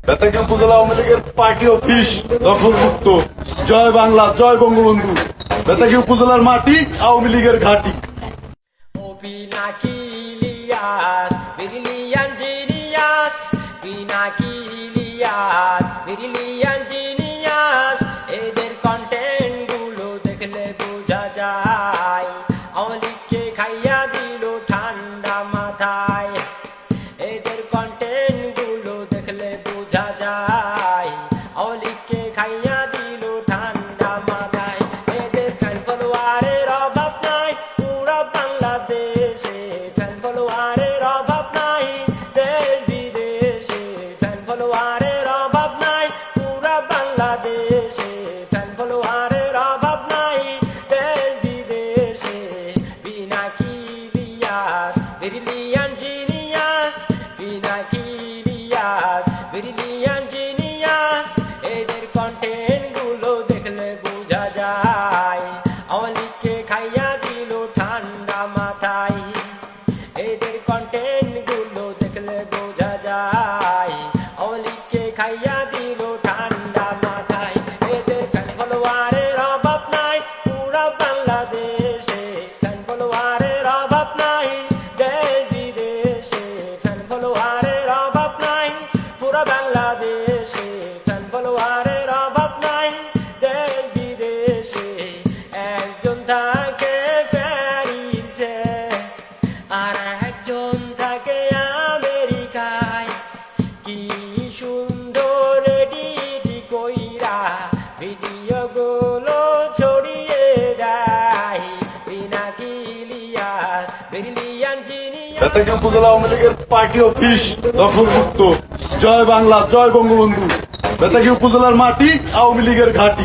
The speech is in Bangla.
বেতাগী উপজেলা আওয়ামী লীগের পার্টি অফিস দখলমুক্ত। জয় বাংলা, জয় বঙ্গবন্ধু। বেতাগী উপজেলার মাটি আওয়ামী লীগের ঘাঁটি। এদের কন্টেন্ট গুলো দেখলে বোঝা যায় আওয়ামী লীগকে খাইয়া দিল ঠান্ডা মাথায়। এদের কন্টেন্ট গুলো দেখলে বোঝা যায় আওয়ামী লীগকে খাইয়া দিল ঠান্ডা মাথায়। এদের ফ্যান ফলোয়ারের অভাব নাই পুরো বাংলাদেশে, ফ্যান ফলোয়ারের অভাব নাই দেশ বিদেশে, ফ্যান ফলোয়ারের অভাব নাই পুরো বাংলাদেশে, ফ্যান ফলোয়ারের অভাব নাই দেশ বিদেশে। Pinaki Elias brilliant genius, Pinaki Elias brilliant genius. এদের কন্টেন্ট গুলো দেখলে বোঝা যায় আওয়ামী লীগকে খাইয়া দিল ঠান্ডা মাথায়। এদের কন্টেন্ট গুলো দেখলে বোঝা যায় আওয়ামী লীগকে খাইয়া দিল ঠান্ডা মাথায়। এদের ফ্যান ফলোয়ারের অভাব নাই পুরো বাংলাদেশে, ফ্যান ফলোয়ারের অভাব নাই দেশ বিদেশে, ফ্যান ফলোয়ারের অভাব নাই পুরো বাংলাদেশে, ফ্যান ফলোয়ারের অভাব নাই দেশ বিদেশে। একজন থাকে প্যারিসে আর একজন থাকে আমেরিকায়, কি সুন্দর এডিট কইরা ভিডিও গুলো ছড়িয়ে দেয় পিনাকি ইলিয়াস ব্রিলিয়ান জিনিয়াস। বেতাগী উপজেলা আওয়ামী লীগের পার্টি অফিস দখলমুক্ত। জয় বাংলা, জয় বঙ্গবন্ধু। বেতাগী উপজেলার মাটি আওয়ামী লীগের ঘাঁটি।